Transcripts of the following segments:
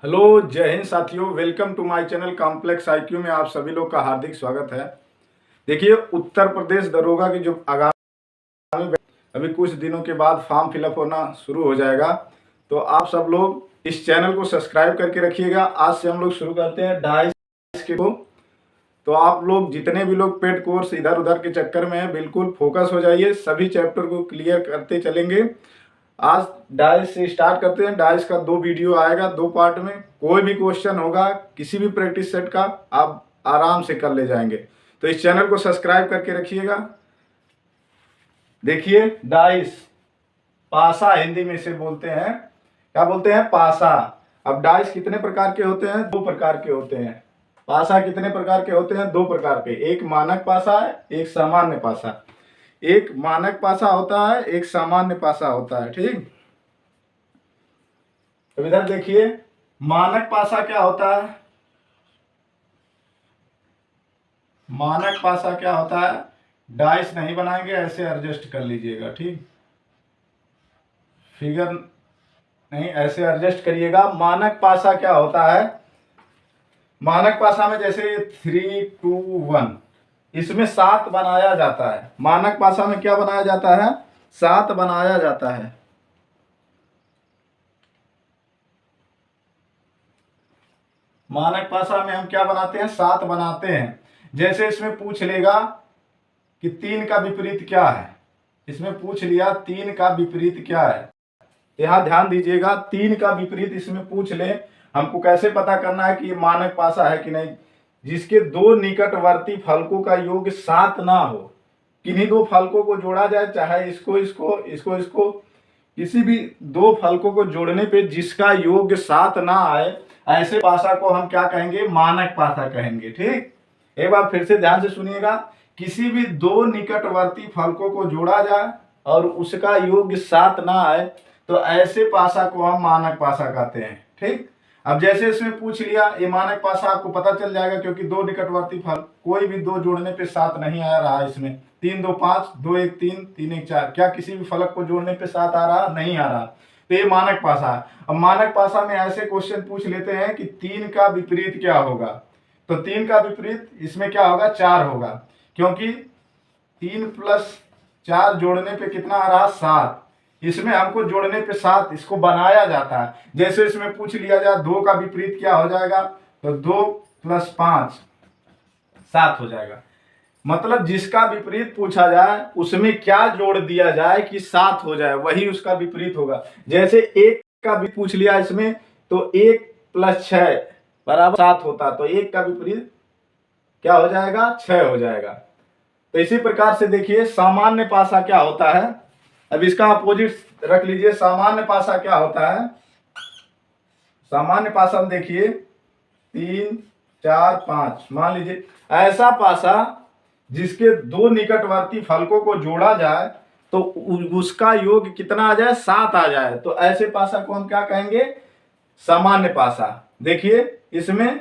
Hello, जय हिंद साथियों। Welcome to my channel complex IQ में आप सभी लोग का हार्दिक स्वागत है। देखिए, उत्तर प्रदेश दरोगा की जो आगामी अभी कुछ दिनों के बाद फॉर्म फिलअप होना शुरू हो जाएगा, तो आप सब लोग इस चैनल को सब्सक्राइब करके रखिएगा। आज से हम लोग शुरू करते हैं डाइस के तो आप लोग जितने भी लोग पेड कोर्स इधर उधर के चक्कर में है, बिल्कुल फोकस हो जाइए, सभी चैप्टर को क्लियर करते चलेंगे। आज डाइस से स्टार्ट करते हैं। डाइस का 2 वीडियो आएगा, 2 पार्ट में। कोई भी क्वेश्चन होगा किसी भी प्रैक्टिस सेट का, आप आराम से कर ले जाएंगे। तो इस चैनल को सब्सक्राइब करके रखिएगा। देखिए, डाइस पासा हिंदी में से बोलते हैं, क्या बोलते हैं? पासा। अब डाइस कितने प्रकार के होते हैं? 2 प्रकार के होते हैं। पासा कितने प्रकार के होते हैं? 2 प्रकार के। एक मानक पासा है, एक सामान्य पासा। एक मानक पासा होता है, एक सामान्य पासा होता है। ठीक, तो इधर देखिए, मानक पासा क्या होता है? मानक पासा क्या होता है? डाइस नहीं बनाएंगे, ऐसे एडजस्ट कर लीजिएगा। ठीक, फिगर नहीं, ऐसे एडजस्ट करिएगा। मानक पासा क्या होता है? मानक पासा में जैसे 3, 2, 1, इसमें 7 बनाया जाता है। मानक पासा में क्या बनाया जाता है? 7 बनाया जाता है। मानक पासा में हम क्या बनाते हैं? 7 बनाते हैं। जैसे इसमें पूछ लेगा कि 3 का विपरीत क्या है। इसमें पूछ लिया 3 का विपरीत क्या है। यहां ध्यान दीजिएगा, 3 का विपरीत इसमें पूछ ले, हमको कैसे पता करना है कि ये मानक पासा है कि नहीं? जिसके 2 निकटवर्ती फलकों का योग 7 ना हो। किन्हीं 2 फलकों को जोड़ा जाए, चाहे इसको इसको इसको इसको, किसी भी 2 फलकों को जोड़ने पे जिसका योग 7 ना आए, ऐसे पासा को हम क्या कहेंगे? मानक पासा कहेंगे। ठीक, एक बार फिर से ध्यान से सुनिएगा। किसी भी 2 निकटवर्ती फलकों को जोड़ा जाए और उसका योग 7 ना आए, तो ऐसे पासा को हम मानक पासा कहते हैं। ठीक, अब जैसे इसमें पूछ लिया, ये मानक पासा आपको पता चल जाएगा, क्योंकि 2 निकटवर्ती फल कोई भी 2 जोड़ने पे 7 नहीं आ रहा है। इसमें 3, 2, 5, 2, 1, 3, 3, 1, 4, क्या किसी भी फलक को जोड़ने पे 7 आ रहा? नहीं आ रहा। तो ये मानक पासा है। अब मानक पासा में ऐसे क्वेश्चन पूछ लेते हैं कि 3 का विपरीत क्या होगा। तो 3 का विपरीत इसमें क्या होगा? 4 होगा, क्योंकि 3 + 4 जोड़ने पे कितना आ रहा? 7। इसमें हमको जोड़ने पे 7, इसको बनाया जाता है। जैसे इसमें पूछ लिया जाए 2 का विपरीत क्या हो जाएगा, तो 2 + 5 7 हो जाएगा। मतलब जिसका विपरीत पूछा जाए उसमें क्या जोड़ दिया जाए कि 7 हो जाए, वही उसका विपरीत होगा। जैसे 1 का भी पूछ लिया इसमें, तो 1 + 6 = 7 होता, तो 1 का विपरीत क्या हो जाएगा? 6 हो जाएगा। तो इसी प्रकार से देखिए, सामान्य पासा क्या होता है? अब इसका अपोजिट रख लीजिए। सामान्य पासा क्या होता है? सामान्य पासा में देखिए 3, 4, 5, मान लीजिए ऐसा पासा जिसके 2 निकटवर्ती फलकों को जोड़ा जाए तो उसका योग कितना आ जाए? 7 आ जाए, तो ऐसे पासा को हम क्या कहेंगे? सामान्य पासा। देखिए, इसमें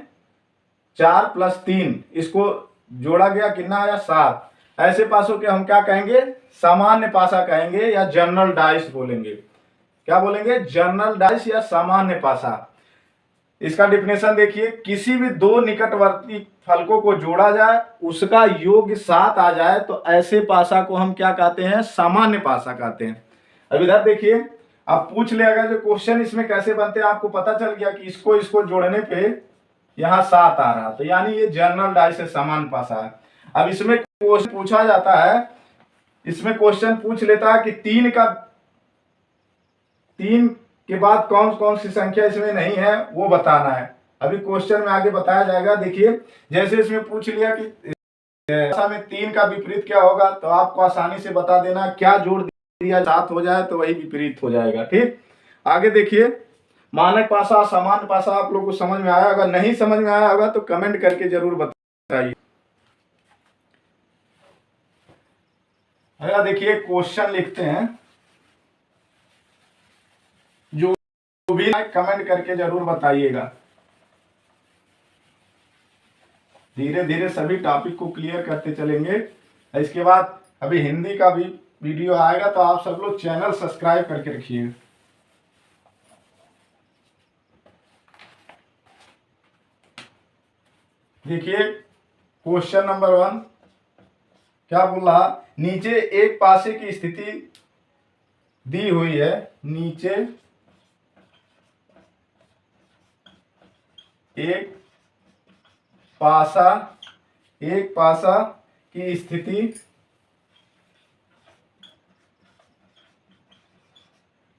4 + 3, इसको जोड़ा गया, कितना आया? 7। ऐसे पासों के हम क्या कहेंगे? सामान्य पासा कहेंगे, या जनरल डाइस बोलेंगे। क्या बोलेंगे? जनरल डाइस या सामान्य पासा। इसका डिफिनेशन देखिए, किसी भी 2 निकटवर्ती फलकों को जोड़ा जाए, उसका योग 7 आ जाए, तो ऐसे पासा को हम क्या कहते हैं? सामान्य पासा कहते हैं। अब इधर देखिए, अब पूछ ले अगर जो क्वेश्चन इसमें कैसे बनते हैं, आपको पता चल गया कि इसको इसको जोड़ने पे यहाँ 7 आ रहा, तो यानी ये जनरल डाइस से सामान्य पासा है। अब इसमें क्वेश्चन पूछा जाता है, इसमें क्वेश्चन पूछ लेता है कि 3 के बाद कौन कौन सी संख्या इसमें नहीं है, वो बताना है। अभी क्वेश्चन में आगे बताया जाएगा। देखिए, जैसे इसमें पूछ लिया कि में 3 का विपरीत क्या होगा, तो आपको आसानी से बता देना, क्या जोड़ दिया 7 हो जाए तो वही विपरीत हो जाएगा। ठीक, आगे देखिए, मानक पासा, सामान्य पासा आप लोग को समझ में आया? अगर नहीं समझ में आया होगा तो कमेंट करके जरूर बताइए। अगर देखिए, क्वेश्चन लिखते हैं, जो भी कमेंट करके जरूर बताइएगा। धीरे धीरे सभी टॉपिक को क्लियर करते चलेंगे। इसके बाद अभी हिंदी का भी वीडियो आएगा, तो आप सब लोग चैनल सब्सक्राइब करके रखिए। देखिए क्वेश्चन नंबर 1 क्या बोल रहा, नीचे एक पासे की स्थिति दी हुई है, नीचे एक पासा की स्थिति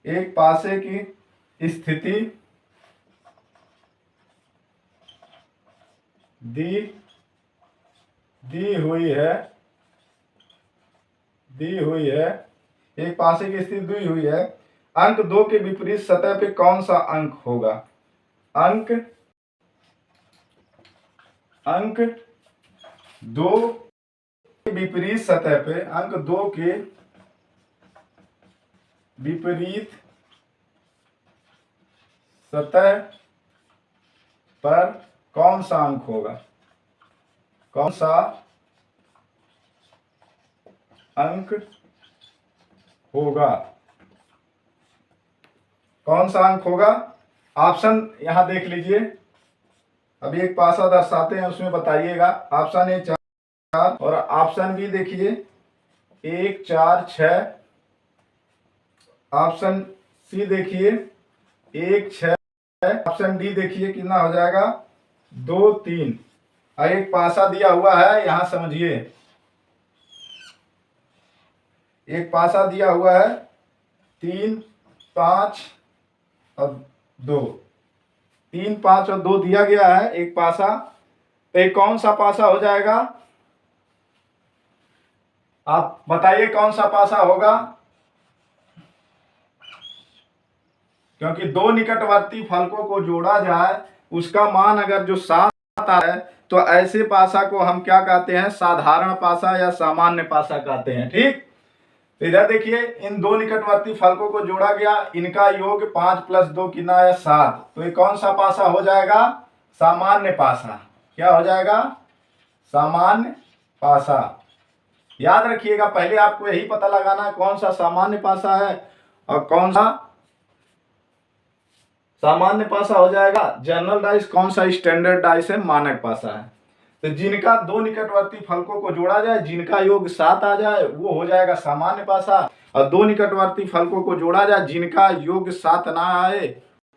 एक पासे की स्थिति दी हुई है, एक पासे की स्थिति दी हुई है। अंक 2 के विपरीत सतह पे कौन सा अंक होगा? अंक 2 के विपरीत सतह पे, अंक 2 के विपरीत सतह पर कौन सा अंक होगा? कौन सा अंक होगा? कौन सा अंक होगा? ऑप्शन यहां देख लीजिए, अभी एक पासा दर्शाते हैं, उसमें बताइएगा। ऑप्शन ए 4 और ऑप्शन बी देखिए 1 4 6, ऑप्शन सी देखिए 1 6, ऑप्शन डी देखिए कितना हो जाएगा 2 3। एक पासा दिया हुआ है, यहां समझिए, एक पासा दिया हुआ है 3 5 और 2, 3 5 और 2 दिया गया है एक पासा। तो एक कौन सा पासा हो जाएगा? आप बताइए कौन सा पासा होगा? क्योंकि दो निकटवर्ती फलकों को जोड़ा जाए, उसका मान अगर जो 7 आता है तो ऐसे पासा को हम क्या कहते हैं? साधारण पासा या सामान्य पासा कहते हैं। ठीक, तो इधर देखिए इन दो निकटवर्ती फलकों को जोड़ा गया, इनका योग 5 + 2 कितना है? 7। तो ये कौन सा पासा हो जाएगा? सामान्य पासा। क्या हो जाएगा? सामान्य पासा। याद रखिएगा, पहले आपको यही पता लगाना कौन सा सामान्य पासा है और कौन सा सामान्य पासा हो जाएगा जनरल डाइस, कौन सा स्टैंडर्ड डाइस है? मानक पासा है। तो जिनका दो निकटवर्ती फलकों को जोड़ा जाए, जिनका योग 7 आ जाए, वो हो जाएगा सामान्य पासा। और दो निकटवर्ती फलकों को जोड़ा जाए, जिनका योग 7 ना आए,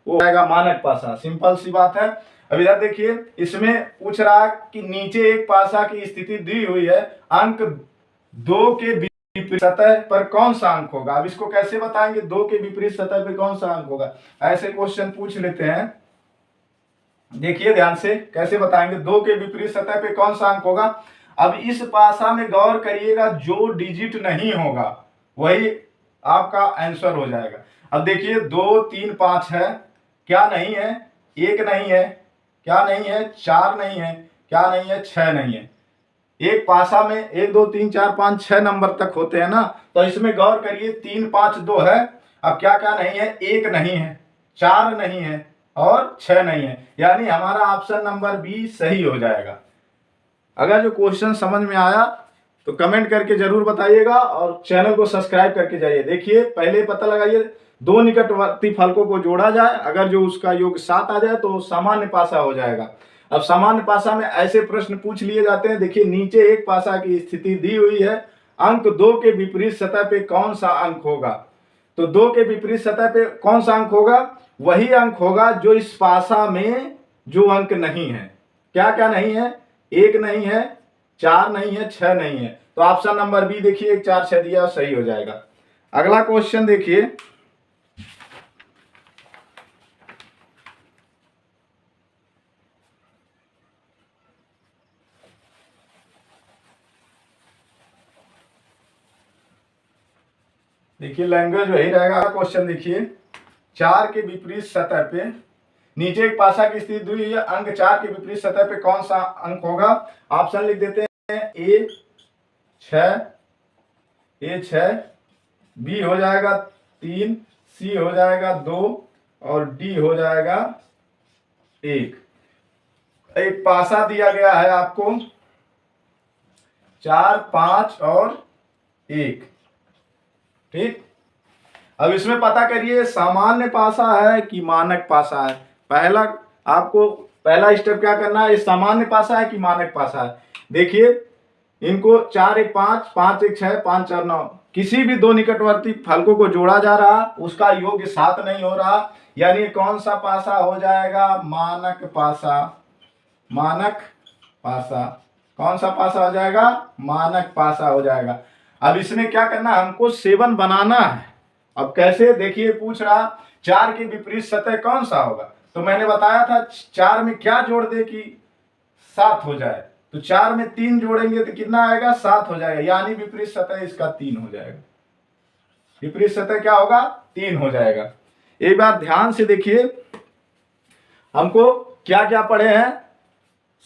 वो हो जाएगा मानक पासा। सिंपल सी बात है। अब इधर देखिए, इसमें पूछ रहा कि नीचे एक पासा की स्थिति दी हुई है, अंक 2 के विपरीत सतह पर कौन सा अंक होगा? अब इसको कैसे बताएंगे? 2 के विपरीत सतह पर कौन सा अंक होगा? ऐसे क्वेश्चन पूछ लेते हैं। देखिए ध्यान से कैसे बताएंगे, 2 के विपरीत सतह पे कौन सा अंक होगा। अब इस पासा में गौर करिएगा, जो डिजिट नहीं होगा वही आपका आंसर हो जाएगा। अब देखिए 2 3 5 है, क्या नहीं है? 1 नहीं है, क्या नहीं है? 4 नहीं है, क्या नहीं है? 6 नहीं है। एक पासा में 1 2 3 4 5 6 नंबर तक होते हैं ना, तो इसमें गौर करिए 3 5 2 है। अब क्या क्या नहीं है? 1 नहीं है, 4 नहीं है और 6 नहीं है, यानी हमारा ऑप्शन नंबर बी सही हो जाएगा। अगर जो क्वेश्चन समझ में आया तो कमेंट करके जरूर बताइएगा और चैनल को सब्सक्राइब करके जाइए। देखिए पहले पता लगाइए, दो निकटवर्ती फलकों को जोड़ा जाए, अगर जो उसका योग 7 आ जाए तो सामान्य पासा हो जाएगा। अब सामान्य पासा में ऐसे प्रश्न पूछ लिए जाते हैं। देखिए नीचे एक पासा की स्थिति दी हुई है, अंक 2 के विपरीत सतह पे कौन सा अंक होगा? तो 2 के विपरीत सतह पे कौन सा अंक होगा? वही अंक होगा जो इस पासा में जो अंक नहीं है। क्या क्या नहीं है? 1 नहीं है, 4 नहीं है, 6 नहीं है। तो ऑप्शन नंबर बी देखिए 1 4 6 दिया, सही हो जाएगा। अगला क्वेश्चन देखिए, लैंग्वेज वही रहेगा। क्वेश्चन देखिए, 4 के विपरीत सतह पे नीचे एक पासा की स्थिति दी हुई है, अंक 4 के विपरीत सतह पे कौन सा अंक होगा? ऑप्शन लिख देते हैं, ए 6, बी हो जाएगा 3, सी हो जाएगा 2 और डी हो जाएगा 1। एक पासा दिया गया है आपको 4 5 और 1। ठीक, अब इसमें पता करिए सामान्य पासा है कि मानक पासा है। पहला आपको पहला स्टेप क्या करना है, ये सामान्य पासा है कि मानक पासा है। देखिए इनको 4 1 5, 5 1 6, 5 4 9, किसी भी दो निकटवर्ती फलकों को जोड़ा जा रहा, उसका योग 7 नहीं हो रहा, यानी कौन सा पासा हो जाएगा, मानक पासा। मानक पासा, कौन सा पासा हो जाएगा, मानक पासा हो जाएगा। अब इसमें क्या करना, हमको 7 बनाना है। अब कैसे, देखिए पूछ रहा 4 के विपरीत सतह कौन सा होगा, तो मैंने बताया था 4 में क्या जोड़ दे कि 7 हो जाए, तो 4 में 3 जोड़ेंगे तो कितना आएगा, 7 हो जाएगा, यानी विपरीत सतह इसका 3 हो जाएगा। विपरीत सतह क्या होगा, 3 हो जाएगा। एक बार ध्यान से देखिए, हमको क्या क्या पढ़े हैं,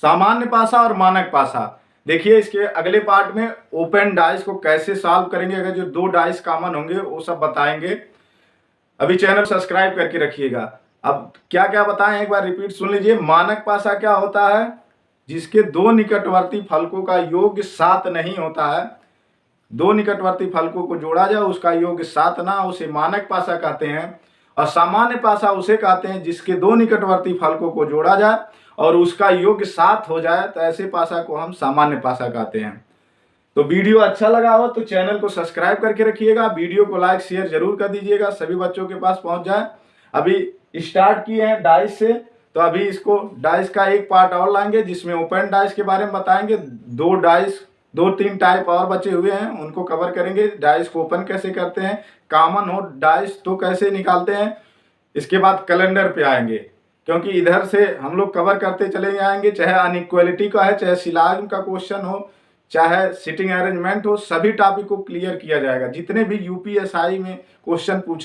सामान्य पासा और मानक पासा। देखिए इसके अगले पार्ट में ओपन डाइस को कैसे सॉल्व करेंगे, अगर जो 2 डाइस कॉमन होंगे वो सब बताएंगे। अभी चैनल सब्सक्राइब करके रखिएगा। अब क्या क्या बताएं, एक बार रिपीट सुन लीजिए। मानक पासा क्या होता है, जिसके 2 निकटवर्ती फलकों का योग 7 नहीं होता है, 2 निकटवर्ती फलकों को जोड़ा जाए उसका योग 7 ना, उसे मानक पासा कहते हैं। और सामान्य पासा उसे कहते हैं जिसके 2 निकटवर्ती फलकों को जोड़ा जाए और उसका योग 7 हो जाए, तो ऐसे पासा को हम सामान्य पासा कहते हैं। तो वीडियो अच्छा लगा हो तो चैनल को सब्सक्राइब करके रखिएगा, वीडियो को लाइक शेयर जरूर कर दीजिएगा, सभी बच्चों के पास पहुंच जाए। अभी स्टार्ट किए हैं डाइस से, तो अभी इसको डाइस का एक पार्ट और लाएंगे जिसमें ओपन डाइस के बारे में बताएंगे। 2-3 टाइप और बचे हुए हैं, उनको कवर करेंगे। डाइस को ओपन कैसे करते हैं, कॉमन हो डाइस तो कैसे निकालते हैं, इसके बाद कैलेंडर पे आएंगे, क्योंकि इधर से हम लोग कवर करते चले जाएंगे, चाहे अनइक्वालिटी का है, चाहे सिलाग का क्वेश्चन हो, चाहे सिटिंग अरेंजमेंट हो, सभी टॉपिक को क्लियर किया जाएगा। जितने भी यूपीएसआई में क्वेश्चन पूछे